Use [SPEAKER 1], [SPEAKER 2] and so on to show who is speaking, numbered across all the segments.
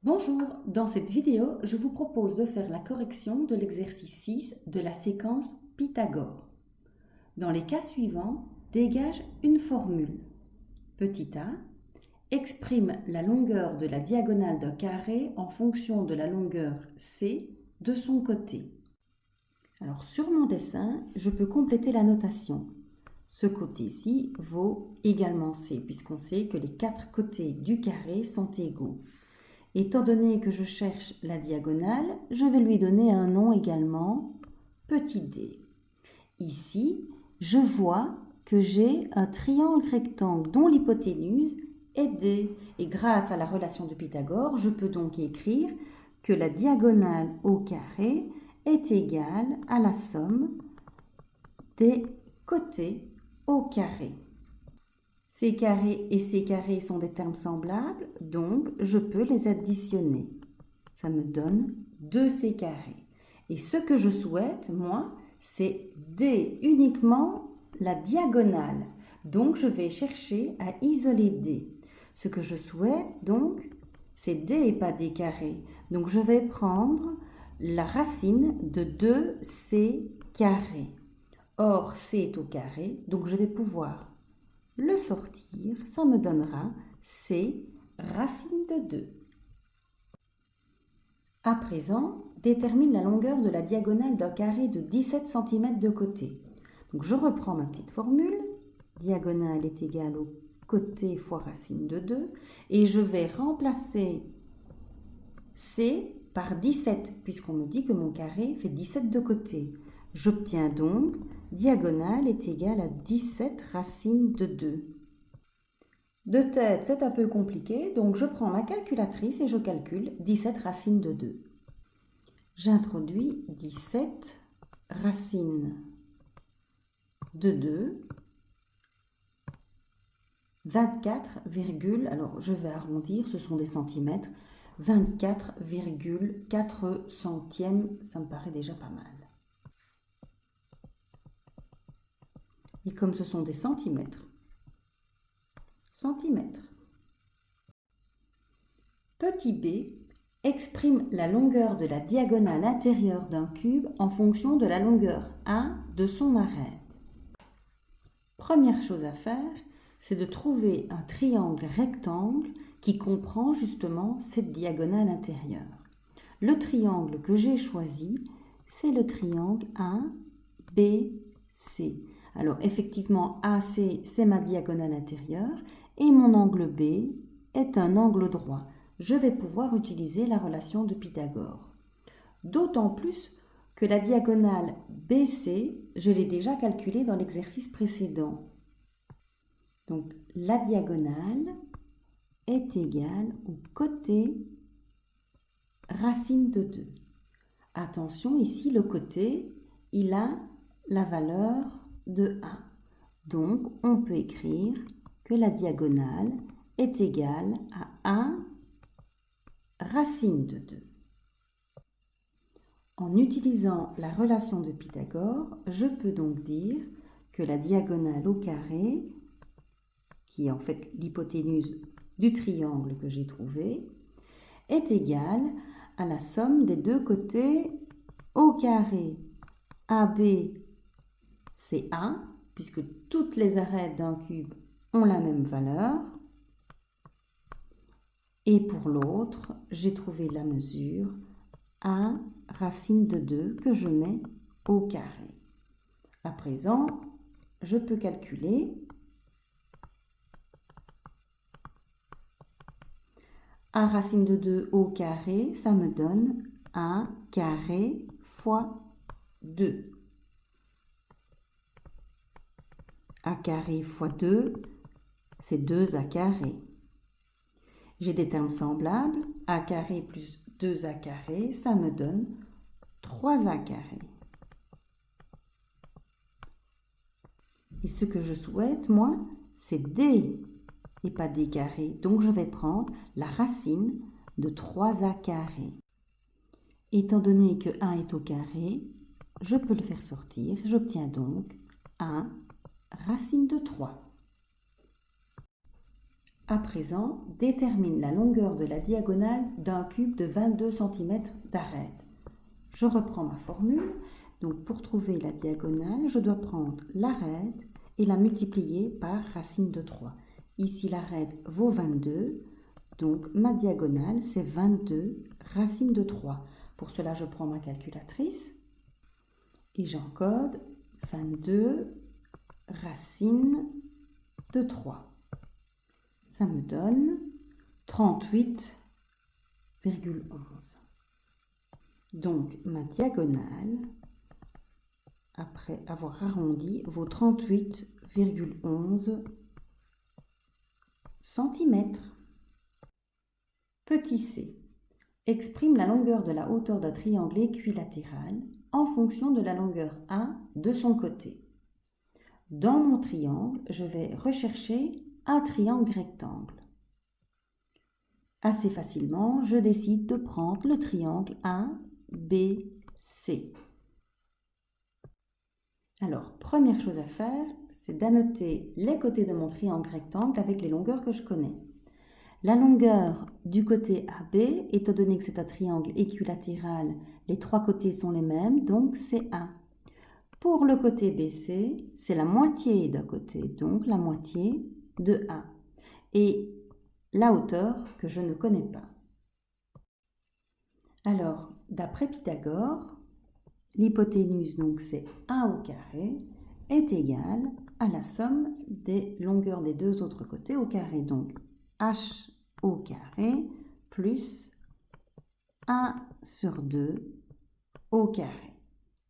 [SPEAKER 1] Bonjour, dans cette vidéo, je vous propose de faire la correction de l'exercice 6 de la séquence Pythagore. Dans les cas suivants, dégage une formule. Petit a, exprime la longueur de la diagonale d'un carré en fonction de la longueur C de son côté. Alors sur mon dessin, je peux compléter la notation. Ce côté-ci vaut également C, puisqu'on sait que les quatre côtés du carré sont égaux. Étant donné que je cherche la diagonale, je vais lui donner un nom également, petit d. Ici, je vois que j'ai un triangle rectangle dont l'hypoténuse est d. Et grâce à la relation de Pythagore, je peux donc écrire que la diagonale au carré est égale à la somme des côtés au carré. Ces carrés et ces carrés sont des termes semblables, donc je peux les additionner. Ça me donne 2c carrés. Et ce que je souhaite, moi, c'est d uniquement la diagonale. Donc je vais chercher à isoler d. Ce que je souhaite, donc, c'est d et pas d carrés. Donc je vais prendre la racine de 2c carré. Or, c est au carré, donc je vais pouvoir le sortir, ça me donnera C racine de 2. À présent, détermine la longueur de la diagonale d'un carré de 17 cm de côté. Donc je reprends ma petite formule. Diagonale est égale au côté fois racine de 2. Et je vais remplacer C par 17, puisqu'on me dit que mon carré fait 17 de côté. J'obtiens donc diagonale est égale à 17 racine de 2. De tête, c'est un peu compliqué, donc je prends ma calculatrice et je calcule 17 racines de 2. J'introduis 17 racines de 2, 24, alors je vais arrondir, ce sont des centimètres, 24,4 centièmes, ça me paraît déjà pas mal. Et comme ce sont des centimètres, Petit b exprime la longueur de la diagonale intérieure d'un cube en fonction de la longueur A de son arête. Première chose à faire, c'est de trouver un triangle rectangle qui comprend justement cette diagonale intérieure. Le triangle que j'ai choisi, c'est le triangle ABC. Alors effectivement, AC, c'est ma diagonale intérieure et mon angle B est un angle droit. Je vais pouvoir utiliser la relation de Pythagore. D'autant plus que la diagonale BC, je l'ai déjà calculée dans l'exercice précédent. Donc la diagonale est égale au côté racine de 2. Attention, ici le côté, il a la valeur de 1. Donc on peut écrire que la diagonale est égale à 1 racine de 2. En utilisant la relation de Pythagore, je peux donc dire que la diagonale au carré, qui est en fait l'hypoténuse du triangle que j'ai trouvé, est égale à la somme des deux côtés au carré. AB, c'est 1, puisque toutes les arêtes d'un cube ont la même valeur. Et pour l'autre, j'ai trouvé la mesure 1 racine de 2 que je mets au carré. À présent, je peux calculer 1 racine de 2 au carré, ça me donne 1 carré fois 2. A carré fois 2, c'est 2a carré. J'ai des termes semblables, a carré plus 2a carré, ça me donne 3a carré. Et ce que je souhaite, moi, c'est d et pas d carré. Donc je vais prendre la racine de 3a carré. Étant donné que 1 est au carré, je peux le faire sortir. J'obtiens donc 1 racine de 3. À présent, détermine la longueur de la diagonale d'un cube de 22 cm d'arête. Je reprends ma formule. Donc pour trouver la diagonale, je dois prendre l'arête et la multiplier par racine de 3. Ici, l'arête vaut 22, donc ma diagonale, c'est 22 racine de 3. Pour cela, je prends ma calculatrice et j'encode 22 racine de 3. Ça me donne 38,11. Donc, ma diagonale, après avoir arrondi, vaut 38,11 cm. Petit c. Exprime la longueur de la hauteur d'un triangle équilatéral en fonction de la longueur A de son côté. Dans mon triangle, je vais rechercher un triangle rectangle. Assez facilement, je décide de prendre le triangle ABC. Alors, première chose à faire, c'est d'annoter les côtés de mon triangle rectangle avec les longueurs que je connais. La longueur du côté AB, étant donné que c'est un triangle équilatéral, les trois côtés sont les mêmes, donc c'est 1. Pour le côté BC, c'est la moitié d'un côté, donc la moitié de 1. Et la hauteur que je ne connais pas. Alors, d'après Pythagore, l'hypoténuse, donc c'est 1 au carré, est égale à la somme des longueurs des deux autres côtés au carré. Donc, h au carré plus 1 sur 2 au carré.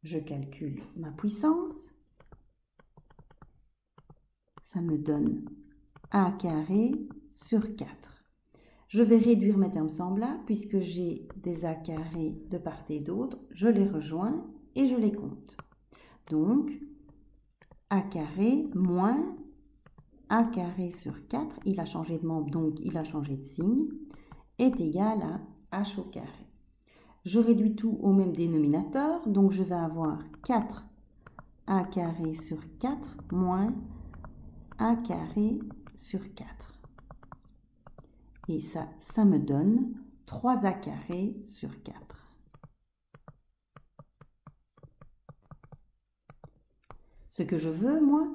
[SPEAKER 1] Je calcule ma puissance. Ça me donne a carré sur 4. Je vais réduire mes termes semblables puisque j'ai des a carrés de part et d'autre. Je les rejoins et je les compte. Donc, a carré moins a carré sur 4, il a changé de membre, donc il a changé de signe, est égal à h au carré. Je réduis tout au même dénominateur, donc je vais avoir 4 a carré sur 4 moins a carré sur 4. Et ça me donne 3a carré sur 4. Ce que je veux, moi,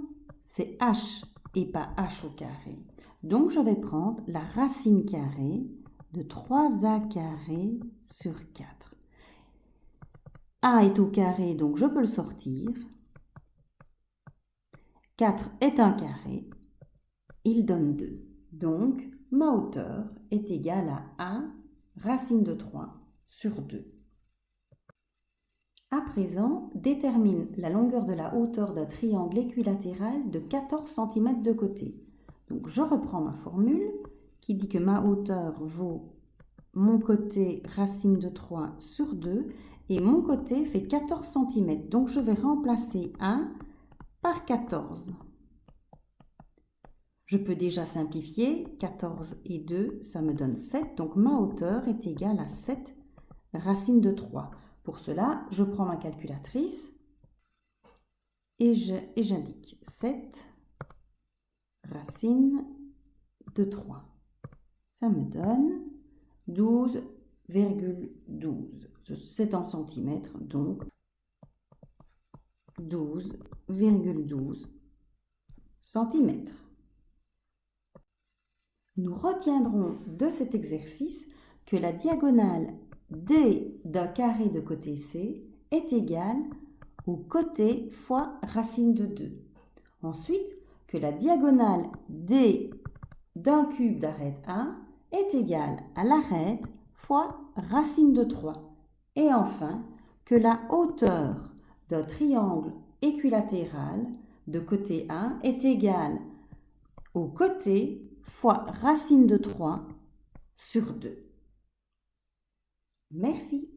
[SPEAKER 1] c'est h et pas h au carré. Donc, je vais prendre la racine carrée de 3a carré sur 4. A est au carré, donc je peux le sortir. 4 est un carré, il donne 2. Donc, ma hauteur est égale à 1 racine de 3 sur 2. À présent, détermine la longueur de la hauteur d'un triangle équilatéral de 14 cm de côté. Donc, je reprends ma formule qui dit que ma hauteur vaut mon côté racine de 3 sur 2 et mon côté fait 14 cm. Donc, je vais remplacer 1 par 14. Je peux déjà simplifier. 14 et 2, ça me donne 7. Donc, ma hauteur est égale à 7 racine de 3. Pour cela, je prends ma calculatrice et j'indique 7 racine de 3. Ça me donne 12,12. C'est en centimètres, donc 12,12 centimètres. Nous retiendrons de cet exercice que la diagonale D d'un carré de côté C est égale au côté fois racine de 2. Ensuite, que la diagonale D d'un cube d'arête 1 est égale à l'arête fois racine de 3. Et enfin, que la hauteur d'un triangle équilatéral de côté 1 est égale au côté fois racine de 3 sur 2. Merci.